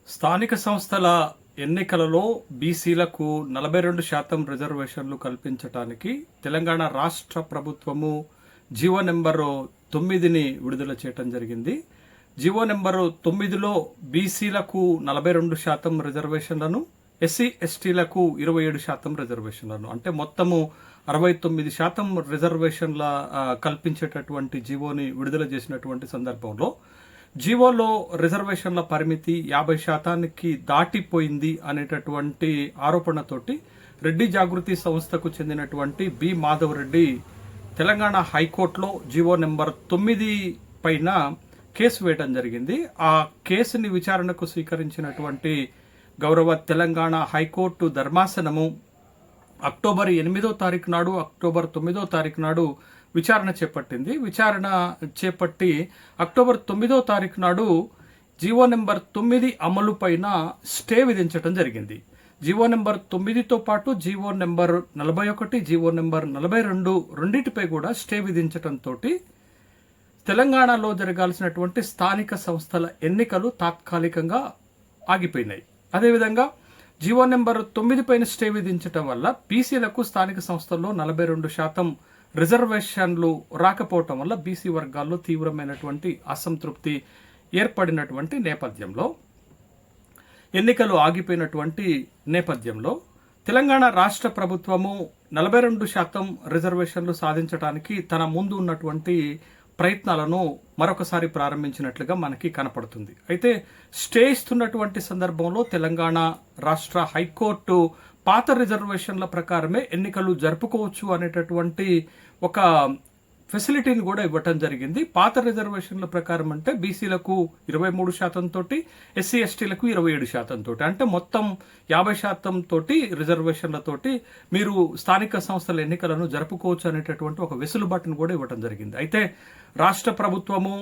స్థానిక సంస్థల ఎన్నికలలో బీసీలకు 42% రిజర్వేషన్లు కల్పించటానికి తెలంగాణ రాష్ట్ర ప్రభుత్వము జీవో నెంబరు 9ని విడుదల చేయడం జరిగింది. జీవో నెంబరు 9లో బీసీలకు 42% రిజర్వేషన్లను, ఎస్సీ ఎస్టీలకు 27% రిజర్వేషన్లను, అంటే మొత్తము 69% రిజర్వేషన్ల కల్పించేటటువంటి జీవోని విడుదల చేసినటువంటి సందర్భంలో జీవోలో రిజర్వేషన్ల పరిమితి 50%కి దాటిపోయింది అనేటటువంటి ఆరోపణతోటి రెడ్డి జాగృతి సంస్థకు చెందినటువంటి బి మాధవ్ రెడ్డి తెలంగాణ హైకోర్టులో జీవో నెంబర్ 9 పైన కేసు వేయడం జరిగింది. ఆ కేసుని విచారణకు స్వీకరించినటువంటి గౌరవ తెలంగాణ హైకోర్టు ధర్మాసనము అక్టోబర్ 8వ తారీఖు నాడు, అక్టోబర్ 9వ తారీఖు నాడు విచారణ చేపట్టింది. విచారణ చేపట్టి అక్టోబర్ 9వ తారీఖు నాడు జీవో నెంబర్ 9 అమలు పైన స్టే విధించడం జరిగింది. జీవో నెంబర్ 9తో పాటు జీవో నెంబర్ 41, జీవో నెంబర్ 42 రెండింటిపై కూడా స్టే విధించడంతో తెలంగాణలో జరగాల్సినటువంటి స్థానిక సంస్థల ఎన్నికలు తాత్కాలికంగా ఆగిపోయినాయి. అదేవిధంగా జీవో నెంబర్ 9 పైన స్టే విధించడం వల్ల బీసీలకు స్థానిక సంస్థల్లో 42% రిజర్వేషన్లు రాకపోవటం వల్ల బీసీ వర్గాల్లో తీవ్రమైనటువంటి అసంతృప్తి ఏర్పడినటువంటి నేపథ్యంలో, ఎన్నికలు ఆగిపోయినటువంటి నేపథ్యంలో తెలంగాణ రాష్ట్ర ప్రభుత్వము 42% రిజర్వేషన్లు సాధించడానికి తన ముందు ఉన్నటువంటి ప్రయత్నాలను మరొకసారి ప్రారంభించినట్లుగా మనకి కనపడుతుంది. అయితే స్టే ఇస్తున్నటువంటి సందర్భంలో తెలంగాణ రాష్ట్ర హైకోర్టు పాత రిజర్వేషన్ల ప్రకారమే ఎన్నికలు జరుపుకోవచ్చు అనేటటువంటి ఒక ఫెసిలిటీని కూడా ఇవ్వటం జరిగింది. పాత రిజర్వేషన్ల ప్రకారం అంటే బీసీలకు 23% తోటి, ఎస్సీ ఎస్టీలకు 27% తోటి, అంటే మొత్తం 50% తోటి రిజర్వేషన్లతోటి మీరు స్థానిక సంస్థల ఎన్నికలను జరుపుకోవచ్చు అనేటటువంటి ఒక వెసులుబాటును కూడా ఇవ్వటం జరిగింది. అయితే రాష్ట్ర ప్రభుత్వము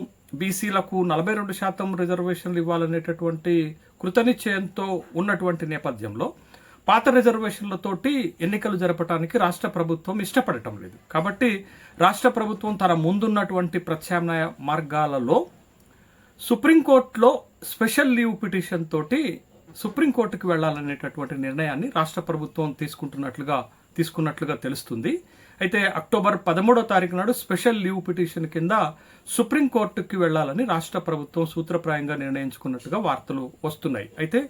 బీసీలకు 42% రిజర్వేషన్లు ఇవ్వాలనేటటువంటి కృతనిశ్చయంతో ఉన్నటువంటి నేపథ్యంలో పాత రిజర్వేషన్లతోటి ఎన్నికలు జరపడానికి రాష్ట్ర ప్రభుత్వం ఇష్టపడటం లేదు. కాబట్టి రాష్ట్ర ప్రభుత్వం తన ముందున్నటువంటి ప్రత్యామ్నాయ మార్గాలలో సుప్రీంకోర్టులో స్పెషల్ లీవ్ పిటిషన్ తోటి సుప్రీంకోర్టుకి వెళ్లాలనేటటువంటి నిర్ణయాన్ని రాష్ట్ర ప్రభుత్వం తీసుకున్నట్లుగా తెలుస్తుంది. అయితే అక్టోబర్ 13వ తారీఖు నాడు స్పెషల్ లీవ్ పిటిషన్ కింద సుప్రీంకోర్టుకి వెళ్లాలని రాష్ట్ర ప్రభుత్వం సూత్రప్రాయంగా నిర్ణయించుకున్నట్టుగా వార్తలు వస్తున్నాయి. అయితే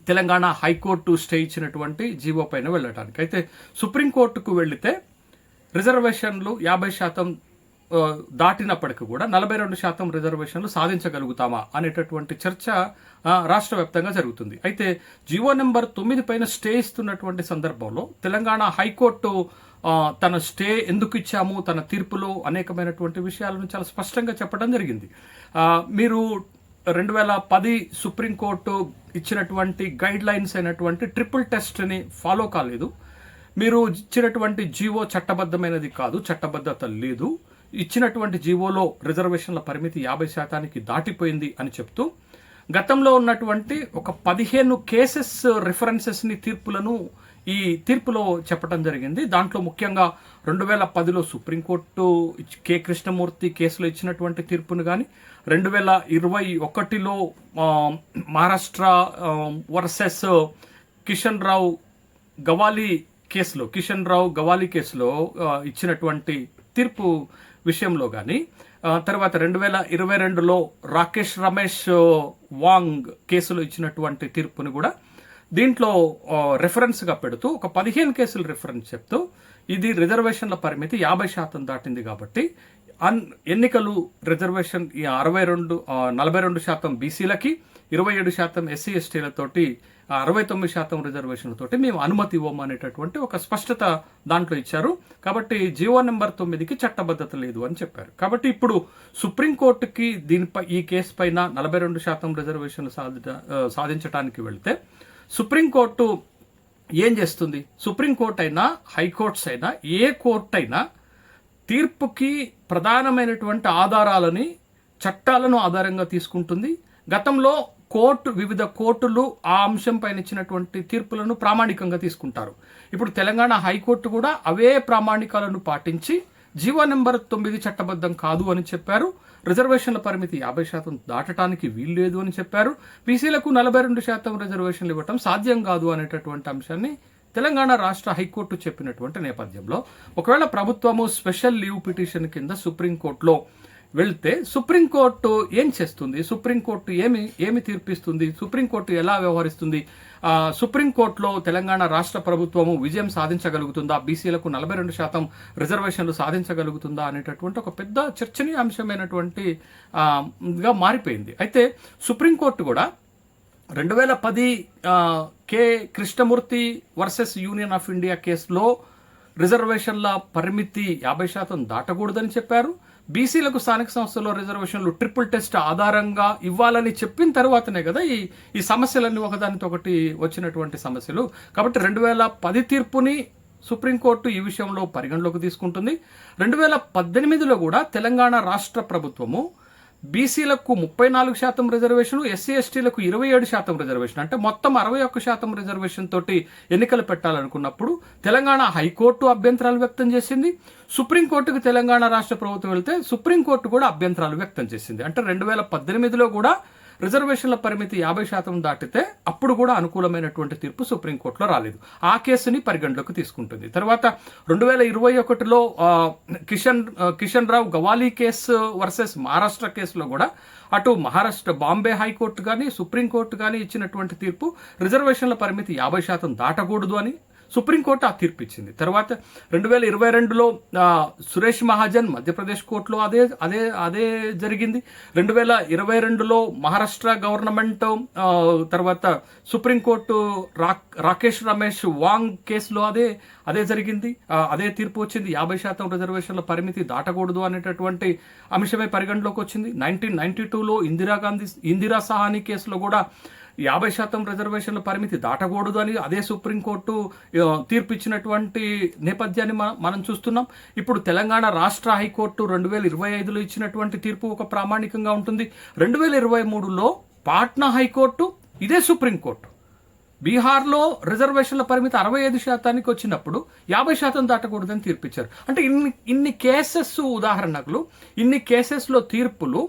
తెలంగాణ హైకోర్టు స్టే ఇచ్చినటువంటి జీవో పైన వెళ్ళటానికి, అయితే సుప్రీంకోర్టుకు వెళితే రిజర్వేషన్లు 50% దాటినప్పటికీ కూడా 42% రిజర్వేషన్లు సాధించగలుగుతామా అనేటటువంటి చర్చ రాష్ట్ర వ్యాప్తంగా జరుగుతుంది. అయితే జీవో నెంబర్ 9 పైన స్టే ఇస్తున్నటువంటి సందర్భంలో తెలంగాణ హైకోర్టు తన స్టే ఎందుకు ఇచ్చాము, తన తీర్పులో అనేకమైనటువంటి విషయాలను చాలా స్పష్టంగా చెప్పడం జరిగింది. మీరు 2010 సుప్రీంకోర్టు ఇచ్చినటువంటి గైడ్ లైన్స్ అయినటువంటి ట్రిపుల్ టెస్ట్ని ఫాలో కాలేదు. మీరు ఇచ్చినటువంటి జీవో చట్టబద్ధమైనది కాదు, చట్టబద్ధత లేదు. ఇచ్చినటువంటి జీవోలో రిజర్వేషన్ల పరిమితి 50%కి దాటిపోయింది అని చెప్తూ గతంలో ఉన్నటువంటి ఒక 15 కేసెస్ రిఫరెన్సెస్ని తీర్పులను ఈ తీర్పులో చెప్పడం జరిగింది. దాంట్లో ముఖ్యంగా 2010లో సుప్రీంకోర్టు కె కృష్ణమూర్తి కేసులో ఇచ్చినటువంటి తీర్పును కానీ, 2021లో మహారాష్ట్ర వర్సెస్ కిషన్ రావు గవాలి కేసులో ఇచ్చినటువంటి తీర్పు విషయంలో కానీ, తర్వాత 2022లో రాకేష్ రమేష్ వాంగ్ కేసులో ఇచ్చినటువంటి తీర్పుని కూడా దీంట్లో రెఫరెన్స్గా పెడుతూ ఒక 15 కేసులు రిఫరెన్స్ చెప్తూ ఇది రిజర్వేషన్ల పరిమితి 50% దాటింది కాబట్టి ఎన్నికలు రిజర్వేషన్ 42% బీసీలకి, 27% ఎస్సీ ఎస్టీలతోటి 69% రిజర్వేషన్లతోటి మేము అనుమతి ఇవ్వము అనేటటువంటి ఒక స్పష్టత దాంట్లో ఇచ్చారు. కాబట్టి జీవో నెంబర్ 9కి చట్టబద్ధత లేదు అని చెప్పారు. కాబట్టి ఇప్పుడు సుప్రీంకోర్టుకి ఈ కేసు పైన 42% రిజర్వేషన్లు సాధించడానికి వెళ్తే సుప్రీంకోర్టు ఏం చేస్తుంది? సుప్రీంకోర్టు అయినా, హైకోర్ట్స్ అయినా, ఏ కోర్టు అయినా తీర్పుకి ప్రధానమైనటువంటి ఆధారాలని, చట్టాలను ఆధారంగా తీసుకుంటుంది. గతంలో వివిధ కోర్టులు ఆ అంశం పైన ఇచ్చినటువంటి తీర్పులను ప్రామాణికంగా తీసుకుంటారు. ఇప్పుడు తెలంగాణ హైకోర్టు కూడా అవే ప్రామాణికాలను పాటించి జీవో నెంబర్ 9 చట్టబద్ధం కాదు అని చెప్పారు. రిజర్వేషన్ల పరిమితి 50% దాటడానికి వీల్లేదు అని చెప్పారు. బీసీలకు 42% రిజర్వేషన్లు ఇవ్వటం సాధ్యం కాదు అనేటటువంటి అంశాన్ని తెలంగాణ రాష్ట్ర హైకోర్టు చెప్పినటువంటి నేపథ్యంలో ఒకవేళ ప్రభుత్వము స్పెషల్ లీవ్ పిటిషన్ కింద సుప్రీంకోర్టులో వెళ్తే సుప్రీంకోర్టు ఏం చేస్తుంది, సుప్రీంకోర్టు ఏమి తీర్పిస్తుంది, సుప్రీంకోర్టు ఎలా వ్యవహరిస్తుంది, సుప్రీంకోర్టులో తెలంగాణ రాష్ట్ర ప్రభుత్వము విజయం సాధించగలుగుతుందా, బీసీలకు 42% రిజర్వేషన్లు సాధించగలుగుతుందా అనేటటువంటి ఒక పెద్ద చర్చనీయాంశమైనటువంటి గా మారిపోయింది. అయితే సుప్రీంకోర్టు కూడా 2010 K Krishnamurthy versus union of India కేసులో రిజర్వేషన్ల పరిమితి 50% దాటకూడదని చెప్పారు. బీసీలకు స్థానిక సంస్థల్లో రిజర్వేషన్లు ట్రిపుల్ టెస్ట్ ఆధారంగా ఇవ్వాలని చెప్పిన తర్వాతనే కదా ఈ సమస్యలన్నీ ఒకదానితో ఒకటి వచ్చినటువంటి సమస్యలు. కాబట్టి 2010 తీర్పుని సుప్రీంకోర్టు ఈ విషయంలో పరిగణలోకి తీసుకుంటుంది. 2018లో కూడా తెలంగాణ రాష్ట్ర ప్రభుత్వము బీసీలకు 34% రిజర్వేషన్, ఎస్సీ ఎస్టీలకు 27% రిజర్వేషన్, అంటే మొత్తం 61% రిజర్వేషన్ తోటి ఎన్నికలు పెట్టాలనుకున్నప్పుడు తెలంగాణ హైకోర్టు అభ్యంతరాలు వ్యక్తం చేసింది. సుప్రీంకోర్టుకు తెలంగాణ రాష్ట్ర ప్రభుత్వం వెళ్తే సుప్రీంకోర్టు కూడా అభ్యంతరాలు వ్యక్తం చేసింది. అంటే 2018లో కూడా రిజర్వేషన్ల పరిమితి 50% దాటితే అప్పుడు కూడా అనుకూలమైనటువంటి తీర్పు సుప్రీంకోర్టులో రాలేదు. ఆ కేసుని పరిగణలోకి తీసుకుంటుంది. తర్వాత 2021లో కిషన్ రావు గవాలీ కేసు వర్సెస్ మహారాష్ట్ర కేసులో కూడా అటు మహారాష్ట్ర బాంబే హైకోర్టు కానీ సుప్రీంకోర్టు కానీ ఇచ్చినటువంటి తీర్పు రిజర్వేషన్ల పరిమితి 50% దాటకూడదు అని సుప్రీంకోర్టు ఆ తీర్పు ఇచ్చింది. తర్వాత 2022లో సురేష్ మహాజన్ మధ్యప్రదేశ్ కోర్టులో అదే జరిగింది. 2022లో మహారాష్ట్ర గవర్నమెంట్ తర్వాత సుప్రీంకోర్టు రాకేష్ రమేష్ వాంగ్ కేసులో అదే జరిగింది. అదే తీర్పు వచ్చింది. 50% రిజర్వేషన్ల పరిమితి దాటకూడదు అనేటటువంటి అంశమే పరిగణలోకి వచ్చింది. 1992లో ఇందిరా సహాని కేసులో కూడా 50% రిజర్వేషన్ల పరిమితి దాటకూడదు అని అదే సుప్రీంకోర్టు తీర్పు ఇచ్చినటువంటి నేపథ్యాన్ని మనం చూస్తున్నాం. ఇప్పుడు తెలంగాణ రాష్ట్ర హైకోర్టు 2025లో ఇచ్చినటువంటి తీర్పు ఒక ప్రామాణికంగా ఉంటుంది. 2023లో పాట్నా హైకోర్టు, ఇదే సుప్రీంకోర్టు బీహార్లో రిజర్వేషన్ల పరిమితి 65% వచ్చినప్పుడు 50% దాటకూడదని తీర్పిచ్చారు. అంటే ఇన్ని కేసెస్ ఉదాహరణలు, ఇన్ని కేసెస్లో తీర్పులు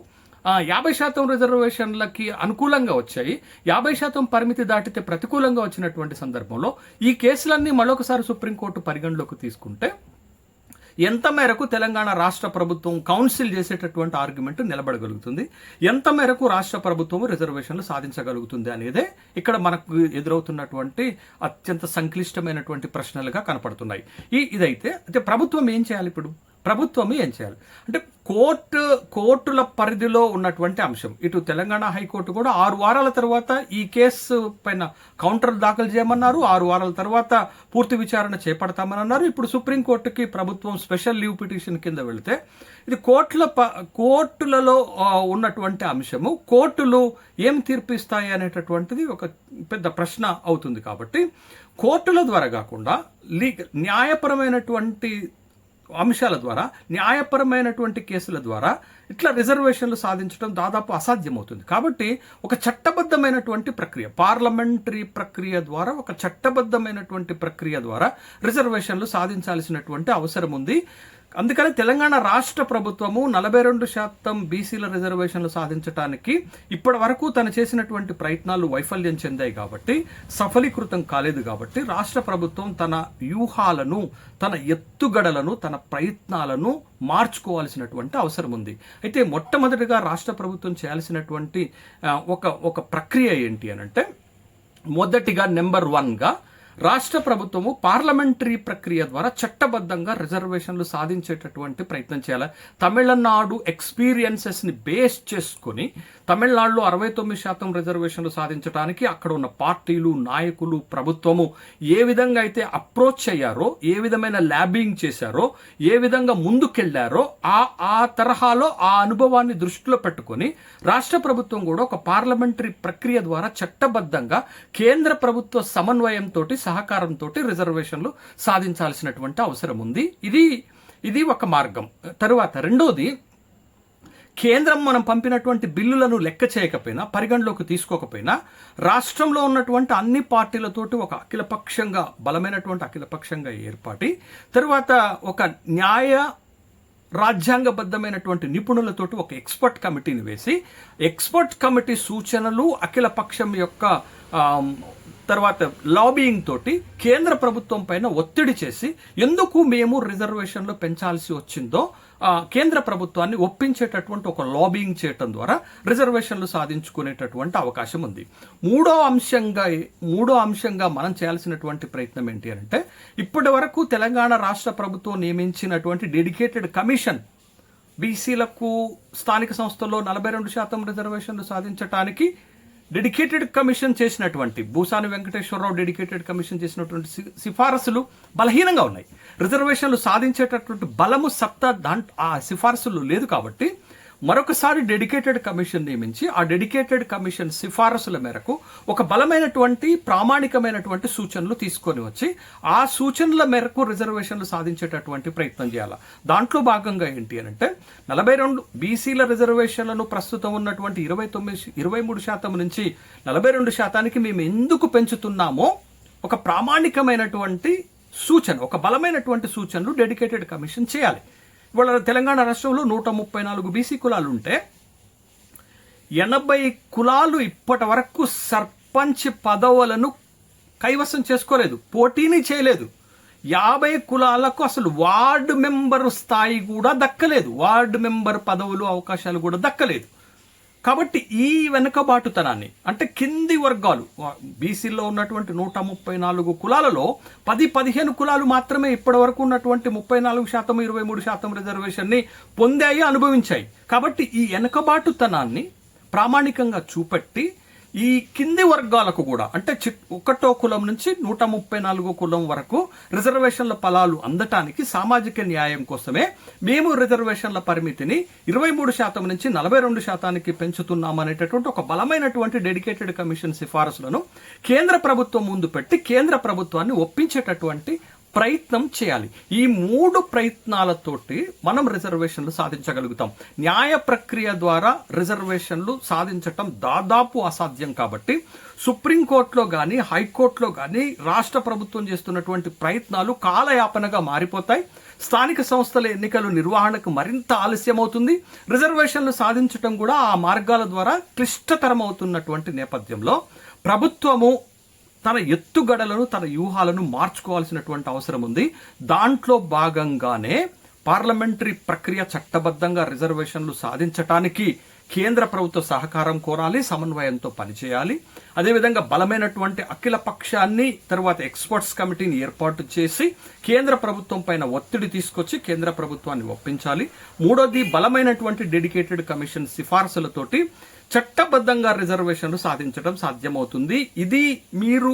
50% రిజర్వేషన్లకి అనుకూలంగా వచ్చాయి. 50% పరిమితి దాటితే ప్రతికూలంగా వచ్చినటువంటి సందర్భంలో ఈ కేసులన్నీ మరొకసారి సుప్రీంకోర్టు పరిగణలోకి తీసుకుంటే ఎంత మేరకు తెలంగాణ రాష్ట్ర ప్రభుత్వం కౌన్సిల్ చేసేటటువంటి ఆర్గ్యుమెంట్ నిలబడగలుగుతుంది, ఎంత మేరకు రాష్ట్ర ప్రభుత్వం రిజర్వేషన్లు సాధించగలుగుతుంది అనేదే ఇక్కడ మనకు ఎదురవుతున్నటువంటి అత్యంత సంక్లిష్టమైనటువంటి ప్రశ్నలుగా కనపడుతున్నాయి. ఇదైతే అంటే ప్రభుత్వం ఏం చేయాలి? ఇప్పుడు ప్రభుత్వం ఏం చేయాలి అంటే కోర్టుల పరిధిలో ఉన్నటువంటి అంశం. ఇటు తెలంగాణ హైకోర్టు కూడా 6 వారాల తర్వాత ఈ కేసు పైన కౌంటర్ దాఖలు చేయమన్నారు. 6 వారాల తర్వాత పూర్తి విచారణ చేపడతామని అన్నారు. ఇప్పుడు సుప్రీంకోర్టుకి ప్రభుత్వం స్పెషల్ లీవ్ పిటిషన్ కింద వెళితే ఇది కోర్టులలో ఉన్నటువంటి అంశము, కోర్టులు ఏం తీర్పిస్తాయి అనేటటువంటిది ఒక పెద్ద ప్రశ్న అవుతుంది. కాబట్టి కోర్టుల ద్వారా కాకుండా న్యాయపరమైనటువంటి అంశాల ద్వారా, న్యాయపరమైనటువంటి కేసుల ద్వారా ఇట్లా రిజర్వేషన్లు సాధించడం దాదాపు అసాధ్యమవుతుంది. కాబట్టి ఒక చట్టబద్ధమైనటువంటి ప్రక్రియ, పార్లమెంటరీ ప్రక్రియ ద్వారా, ఒక చట్టబద్ధమైనటువంటి ప్రక్రియ ద్వారా రిజర్వేషన్లు సాధించాల్సినటువంటి అవసరం ఉంది. అందుకని తెలంగాణ రాష్ట్ర ప్రభుత్వము 42% బీసీల రిజర్వేషన్లు సాధించడానికి ఇప్పటి వరకు తను చేసినటువంటి ప్రయత్నాలు వైఫల్యం చెందాయి కాబట్టి, సఫలీకృతం కాలేదు కాబట్టి రాష్ట్ర ప్రభుత్వం తన వ్యూహాలను, తన ఎత్తుగడలను, తన ప్రయత్నాలను మార్చుకోవాల్సినటువంటి అవసరం ఉంది. అయితే మొట్టమొదటిగా రాష్ట్ర ప్రభుత్వం చేయాల్సినటువంటి ఒక ప్రక్రియ ఏంటి అనంటే, మొదటిగా నెంబర్ 1గా రాష్ట్ర ప్రభుత్వము పార్లమెంటరీ ప్రక్రియ ద్వారా చట్టబద్ధంగా రిజర్వేషన్లు సాధించేటటువంటి ప్రయత్నం చేయాలి. తమిళనాడు ఎక్స్పీరియన్సెస్ని బేస్ చేసుకుని తమిళనాడులో 69% రిజర్వేషన్లు సాధించడానికి అక్కడ ఉన్న పార్టీలు, నాయకులు, ప్రభుత్వము ఏ విధంగా అయితే అప్రోచ్ అయ్యారో, ఏ విధమైన ల్యాబింగ్ చేశారో, ఏ విధంగా ముందుకెళ్లారో ఆ తరహాలో ఆ అనుభవాన్ని దృష్టిలో పెట్టుకుని రాష్ట్ర ప్రభుత్వం కూడా ఒక పార్లమెంటరీ ప్రక్రియ ద్వారా చట్టబద్ధంగా కేంద్ర ప్రభుత్వ సమన్వయంతో, సహకారంతో రిజర్వేషన్లు సాధించాల్సినటువంటి అవసరం ఉంది. ఇది ఒక మార్గం. తరువాత రెండోది, కేంద్రం మనం పంపినటువంటి బిల్లులను లెక్క చేయకపోయినా, పరిగణలోకి తీసుకోకపోయినా, రాష్ట్రంలో ఉన్నటువంటి అన్ని పార్టీలతోటి ఒక బలమైనటువంటి అఖిలపక్షంగా ఏర్పాటి, తరువాత ఒక న్యాయ రాజ్యాంగబద్ధమైనటువంటి నిపుణులతోటి ఒక ఎక్స్పర్ట్ కమిటీని వేసి ఎక్స్పర్ట్ కమిటీ సూచనలు అఖిల పక్షం యొక్క తర్వాత లాబియింగ్ తోటి కేంద్ర ప్రభుత్వం పైన ఒత్తిడి చేసి ఎందుకు మేము రిజర్వేషన్లు పెంచాల్సి వచ్చిందో కేంద్ర ప్రభుత్వాన్ని ఒప్పించేటటువంటి ఒక లాబియింగ్ చేయటం ద్వారా రిజర్వేషన్లు సాధించుకునేటటువంటి అవకాశం ఉంది. మూడో అంశంగా మనం చేయాల్సినటువంటి ప్రయత్నం ఏంటి అంటే ఇప్పటి వరకు తెలంగాణ రాష్ట్ర ప్రభుత్వం నియమించినటువంటి డెడికేటెడ్ కమిషన్ బీసీలకు స్థానిక సంస్థల్లో 42% రిజర్వేషన్లు సాధించడానికి డెడికేటెడ్ కమిషన్ చేసినటువంటి భూసాని వెంకటేశ్వరరావు డెడికేటెడ్ కమిషన్ చేసినటువంటి సిఫారసులు బలహీనంగా ఉన్నాయి. రిజర్వేషన్లు సాధించేటటువంటి బలము సత్తా ఆ సిఫారసులు లేదు. కాబట్టి మరొకసారి డెడికేటెడ్ కమిషన్ నియమించి ఆ డెడికేటెడ్ కమిషన్ సిఫారసుల మేరకు ఒక బలమైనటువంటి ప్రామాణికమైనటువంటి సూచనలు తీసుకొని వచ్చి ఆ సూచనల మేరకు రిజర్వేషన్లు సాధించేటటువంటి ప్రయత్నం చేయాలి. దాంట్లో భాగంగా ఏంటి అంటే 42 బీసీల రిజర్వేషన్లను ప్రస్తుతం ఉన్నటువంటి 23% నుంచి 42% మేము ఎందుకు పెంచుతున్నామో ఒక ప్రామాణికమైనటువంటి సూచన, ఒక బలమైనటువంటి సూచనలు డెడికేటెడ్ కమిషన్ చేయాలి. ఇవాళ తెలంగాణ రాష్ట్రంలో 134 బీసీ కులాలు ఉంటే 80 కులాలు ఇప్పటి వరకు సర్పంచ్ పదవులను కైవసం చేసుకోలేదు, పోటీని చేయలేదు. 50 కులాలకు అసలు వార్డు మెంబర్ స్థాయి కూడా దక్కలేదు, వార్డు మెంబర్ పదవులు అవకాశాలు కూడా దక్కలేదు. కాబట్టి ఈ వెనుకబాటుతనాన్ని అంటే కింది వర్గాలు బీసీలో ఉన్నటువంటి 134 కులాలలో 10-15 కులాలు మాత్రమే ఇప్పటి వరకు ఉన్నటువంటి 34%, 23% రిజర్వేషన్ ని పొందాయి, అనుభవించాయి. కాబట్టి ఈ వెనుకబాటుతనాన్ని ప్రామాణికంగా చూపెట్టి ఈ కింది వర్గాలకు కూడా అంటే 1వ కులం నుంచి 134 కులం వరకు రిజర్వేషన్ల ఫలాలు అందటానికి సామాజిక న్యాయం కోసమే మేము రిజర్వేషన్ల పరిమితిని 23% నుంచి 42% పెంచుతున్నామనేటటువంటి ఒక బలమైనటువంటి డెడికేటెడ్ కమిషన్ సిఫారసులను కేంద్ర ప్రభుత్వం ముందు పెట్టి కేంద్ర ప్రభుత్వాన్ని ఒప్పించేటటువంటి ప్రయత్నం చేయాలి. ఈ 3 ప్రయత్నాలతోటి మనం రిజర్వేషన్లు సాధించగలుగుతాం. న్యాయ ప్రక్రియ ద్వారా రిజర్వేషన్లు సాధించటం దాదాపు అసాధ్యం. కాబట్టి సుప్రీంకోర్టులో కానీ హైకోర్టులో కానీ రాష్ట్ర ప్రభుత్వం చేస్తున్నటువంటి ప్రయత్నాలు కాలయాపనగా మారిపోతాయి. స్థానిక సంస్థల ఎన్నికలు నిర్వహణకు మరింత ఆలస్యమవుతుంది. రిజర్వేషన్లు సాధించటం కూడా ఆ మార్గాల ద్వారా క్లిష్టతరం అవుతున్నటువంటి నేపథ్యంలో ప్రభుత్వము తన ఎత్తుగడలను తన వ్యూహాలను మార్చుకోవాల్సినటువంటి అవసరం ఉంది. దాంట్లో భాగంగానే పార్లమెంటరీ ప్రక్రియ చట్టబద్ధంగా రిజర్వేషన్లు సాధించటానికి కేంద్ర ప్రభుత్వ సహకారం కోరాలి, సమన్వయంతో పనిచేయాలి. అదేవిధంగా బలమైనటువంటి అఖిల పక్షాన్ని తర్వాత ఎక్స్పర్ట్స్ కమిటీని ఏర్పాటు చేసి కేంద్ర ప్రభుత్వం పైన ఒత్తిడి తీసుకొచ్చి కేంద్ర ప్రభుత్వాన్ని ఒప్పించాలి. మూడోది బలమైనటువంటి డెడికేటెడ్ కమిషన్ సిఫార్సులతోటి చట్టబద్ధంగా రిజర్వేషన్లు సాధించడం సాధ్యమవుతుంది. ఇది మీరు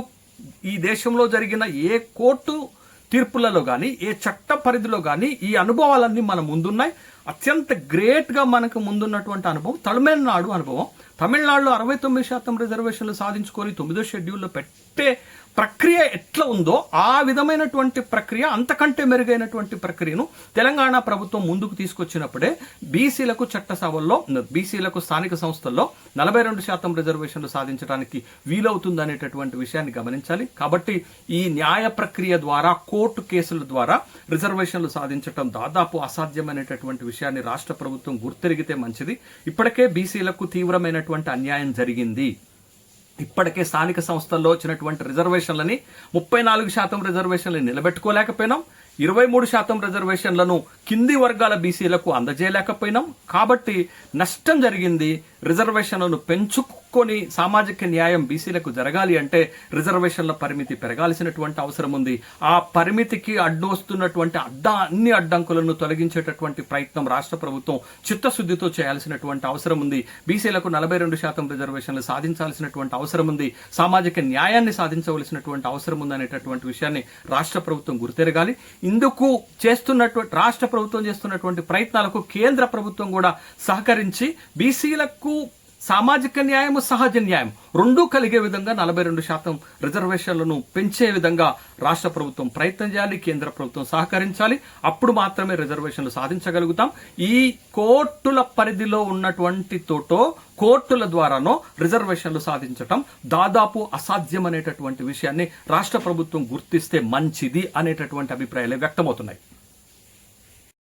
ఈ దేశంలో జరిగిన ఏ కోర్టు తీర్పులలో కానీ ఏ చట్ట పరిధిలో కానీ ఈ అనుభవాలన్నీ మన ముందున్నాయి. అత్యంత గ్రేట్ గా మనకు ముందున్నటువంటి అనుభవం తమిళనాడు అనుభవం. తమిళనాడులో 69% రిజర్వేషన్లు సాధించుకొని 9వ షెడ్యూల్లో పెట్టే ప్రక్రియ ఎట్లా ఉందో ఆ విధమైనటువంటి ప్రక్రియ, అంతకంటే మెరుగైనటువంటి ప్రక్రియను తెలంగాణ ప్రభుత్వం ముందుకు తీసుకొచ్చినప్పుడే బీసీలకు చట్టసభల్లో బీసీలకు స్థానిక సంస్థల్లో 42% రిజర్వేషన్లు సాధించడానికి వీలవుతుందనేటటువంటి విషయాన్ని గమనించాలి. కాబట్టి ఈ న్యాయ ప్రక్రియ ద్వారా కోర్టు కేసుల ద్వారా రిజర్వేషన్లు సాధించడం దాదాపు అసాధ్యమైనటువంటి విషయాన్ని రాష్ట్ర ప్రభుత్వం గుర్తెరిగితే మంచిది. ఇప్పటికే బీసీలకు తీవ్రమైనటువంటి అన్యాయం జరిగింది. ఇప్పటికే స్థానిక సంస్థల్లో వచ్చినటువంటి రిజర్వేషన్లని 34% రిజర్వేషన్లు నిలబెట్టుకోలేకపోయినాం. 23% రిజర్వేషన్లను కింది వర్గాల బీసీలకు అందజేయలేకపోయినాం. కాబట్టి నష్టం జరిగింది. రిజర్వేషన్లను పెంచుకొని సామాజిక న్యాయం బీసీలకు జరగాలి అంటే రిజర్వేషన్ల పరిమితి పెరగాల్సినటువంటి అవసరం ఉంది. ఆ పరిమితికి అడ్డు వస్తున్నటువంటి అన్ని అడ్డంకులను తొలగించేటటువంటి ప్రయత్నం రాష్ట్ర ప్రభుత్వం చిత్తశుద్ధితో చేయాల్సినటువంటి అవసరం ఉంది. బీసీలకు 42% రిజర్వేషన్లు సాధించాల్సినటువంటి అవసరం ఉంది. సామాజిక న్యాయాన్ని సాధించవలసినటువంటి అవసరం ఉందనేటటువంటి విషయాన్ని రాష్ట్ర ప్రభుత్వం గుర్తెరగాలి. ఇందుకు రాష్ట్ర ప్రభుత్వం చేస్తున్నటువంటి ప్రయత్నాలకు కేంద్ర ప్రభుత్వం కూడా సహకరించి బీసీలకు సామాజిక న్యాయం, సహజ న్యాయం రెండూ కలిగే విధంగా 42% రిజర్వేషన్లను పెంచే విధంగా రాష్ట్ర ప్రభుత్వం ప్రయత్నం చేయాలి, కేంద్ర ప్రభుత్వం సహకరించాలి. అప్పుడు మాత్రమే రిజర్వేషన్లు సాధించగలుగుతాం. ఈ కోర్టుల పరిధిలో ఉన్నటువంటి కోర్టుల ద్వారానో రిజర్వేషన్లు సాధించటం దాదాపు అసాధ్యం అనేటటువంటి విషయాన్ని రాష్ట్ర ప్రభుత్వం గుర్తిస్తే మంచిది అనేటటువంటి అభిప్రాయాలే వ్యక్తమవుతున్నాయి.